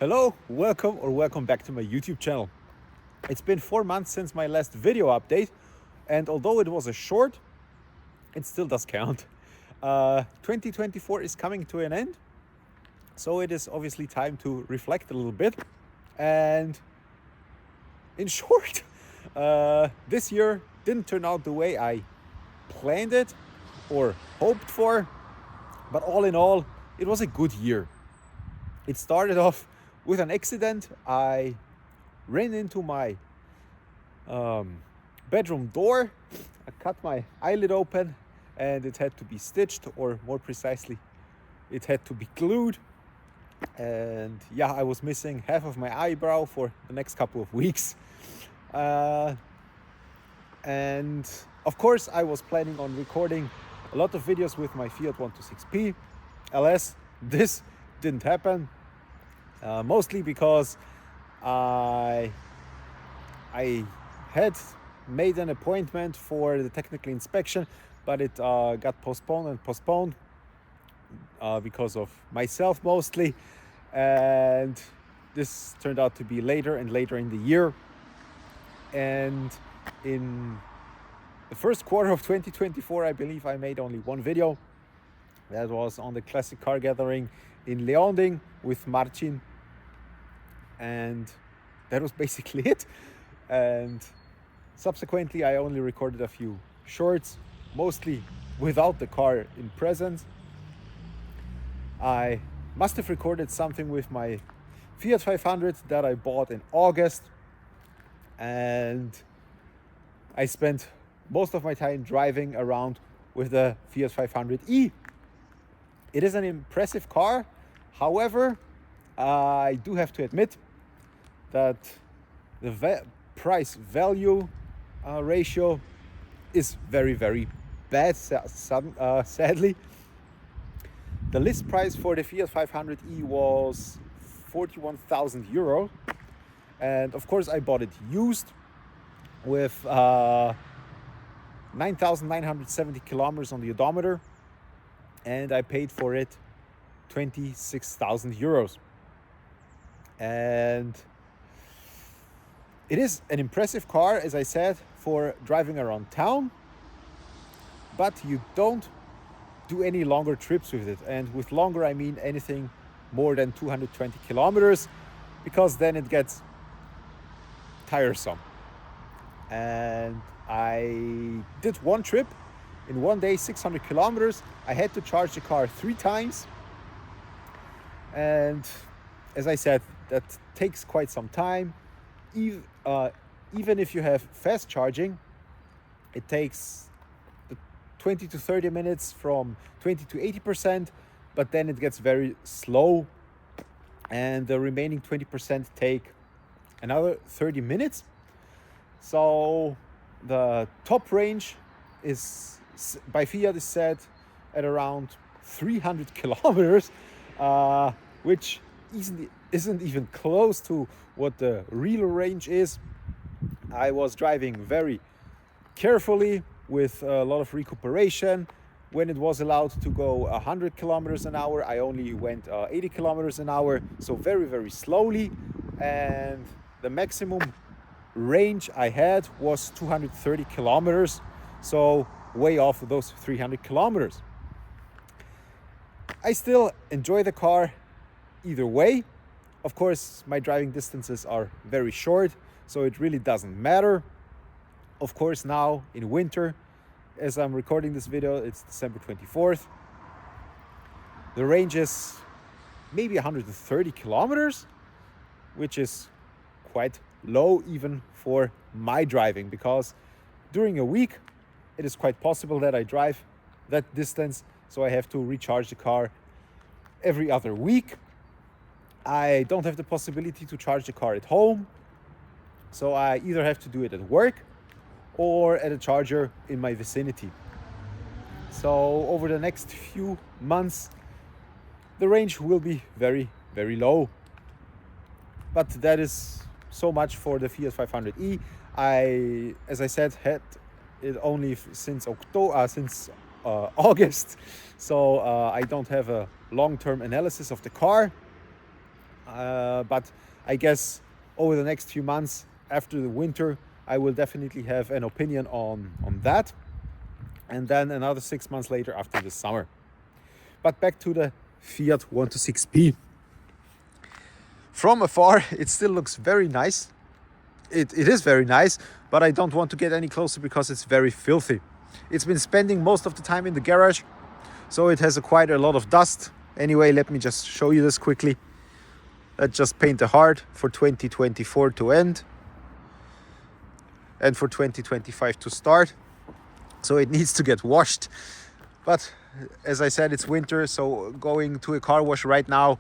Hello, welcome back to my YouTube channel. It's been 4 months since my last video update, and although it was a short, it still does count. 2024 is coming to an end, so it is obviously time to reflect a little bit. And in short, this year didn't turn out the way I planned it or hoped for, but all in all, it was a good year. It started off with an accident. I ran into my bedroom door. I cut my eyelid open and it had to be stitched, or more precisely, it had to be glued. And yeah, I was missing half of my eyebrow for the next couple of weeks. And of course, I was planning on recording a lot of videos with my Fiat 126P. Alas, this didn't happen. Mostly because I had made an appointment for the technical inspection, but it got postponed because of myself mostly, and this turned out to be later and later in the year. And in the first quarter of 2024, I believe I made only one video. That was on the classic car gathering in Leonding with Marcin, and that was basically it. And subsequently, I only recorded a few shorts, mostly without the car in presence. I must have recorded something with my Fiat 500 that I bought in August, and I spent most of my time driving around with the Fiat 500e. It is an impressive car. However, I do have to admit that the price-value ratio is very, very bad, sadly. The list price for the Fiat 500e was 41,000 euro. And of course, I bought it used with 9,970 kilometers on the odometer. And I paid for it 26,000 euros. And it is an impressive car, as I said, for driving around town, but you don't do any longer trips with it. And with longer, I mean anything more than 220 kilometers, because then it gets tiresome. And I did one trip in one day, 600 kilometers. I had to charge the car 3 times. And as I said, that takes quite some time. Even if you have fast charging, it takes 20 to 30 minutes from 20 to 80%, but then it gets very slow, and the remaining 20% take another 30 minutes. So the top range is, by Fiat, is set at around 300 kilometers, which isn't even close to what the real range is. I was driving very carefully with a lot of recuperation. When it was allowed to go 100 kilometers an hour, I only went 80 kilometers an hour, so very, very slowly. And the maximum range I had was 230 kilometers, so way off those 300 kilometers. I still enjoy the car either way. Of course, my driving distances are very short, so it really doesn't matter. Of course, now in winter, as I'm recording this video, it's December 24th. The range is maybe 130 kilometers, which is quite low even for my driving, because during a week, it is quite possible that I drive that distance, so I have to recharge the car every other week. I don't have the possibility to charge the car at home, so I either have to do it at work or at a charger in my vicinity. So over the next few months, the range will be very, very low. But that is so much for the Fiat 500e. As I said, had it only since August, so I don't have a long-term analysis of the car. But I guess over the next few months after the winter, I will definitely have an opinion on that. And then another 6 months later after the summer. But back to the Fiat 126P. From afar, it still looks very nice. It is very nice, but I don't want to get any closer because it's very filthy. It's been spending most of the time in the garage, so it has quite a lot of dust. Anyway, let me just show you this quickly. Let's just paint a heart for 2024 to end and for 2025 to start. So it needs to get washed. But as I said, it's winter, so going to a car wash right now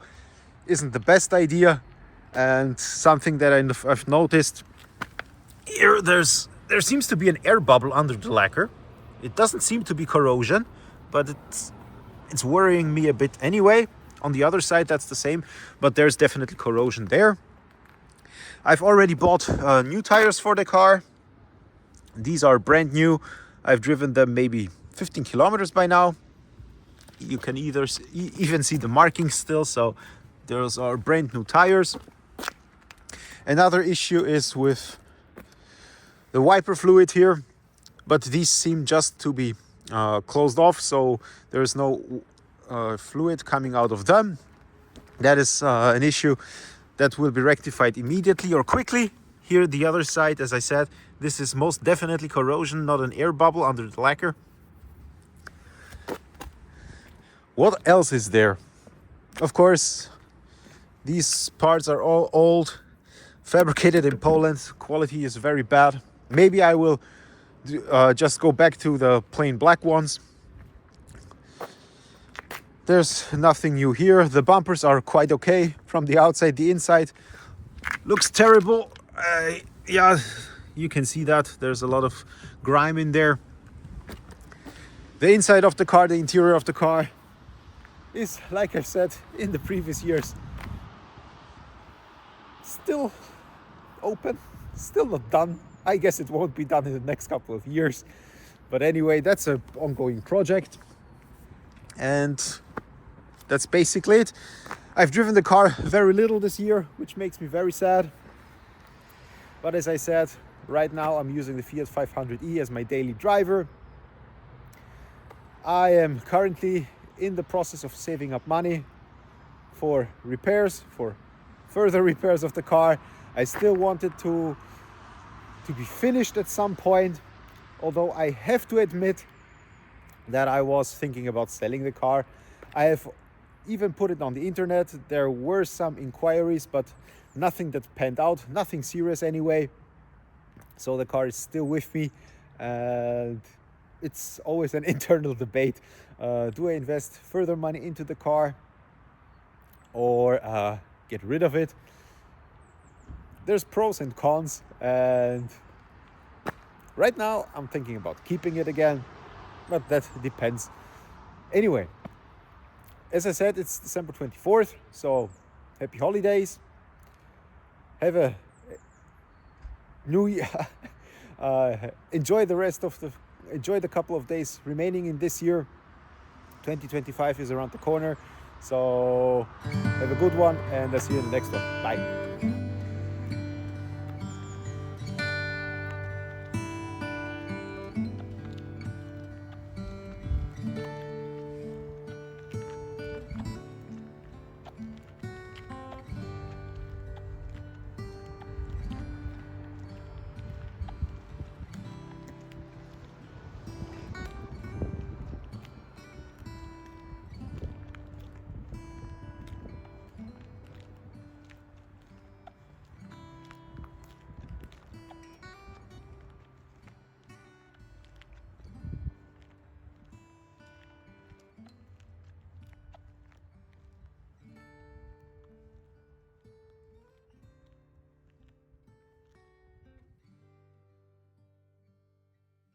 isn't the best idea. And something that I've noticed here, there seems to be an air bubble under the lacquer. It doesn't seem to be corrosion, but it's worrying me a bit anyway. On the other side, that's the same, but there's definitely corrosion there. I've already bought new tires for the car. These are brand new. I've driven them maybe 15 kilometers by now. You can even see the markings still, so those are brand new tires. Another issue is with the wiper fluid here, but these seem just to be closed off, so there's no fluid coming out of them. That is an issue that will be rectified immediately or quickly. Here, the other side, as I said, this is most definitely corrosion, not an air bubble under the lacquer. What else is there? Of course, these parts are all old, fabricated in Poland. Quality is very bad. Maybe I will just go back to the plain black ones. There's nothing new here. The bumpers are quite okay from the outside. The inside looks terrible. Yeah, you can see that. There's a lot of grime in there. The inside of the car, the interior of the car is, like I said in the previous years, still open, still not done. I guess it won't be done in the next couple of years. But anyway, that's an ongoing project. And that's basically it. I've driven the car very little this year, which makes me very sad. But as I said, right now I'm using the Fiat 500e as my daily driver. I am currently in the process of saving up money for repairs, for further repairs of the car. I still wanted to be finished at some point, although I have to admit that I was thinking about selling the car. I have even put it on the internet. There were some inquiries, but nothing that panned out, nothing serious anyway. So the car is still with me, and it's always an internal debate. Do I invest further money into the car or get rid of it? There's pros and cons, and right now I'm thinking about keeping it again, but that depends. Anyway, as I said, it's December 24th, so happy holidays. Have a new year. Enjoy the couple of days remaining in this year. 2025 is around the corner, so have a good one, and I'll see you in the next one. Bye.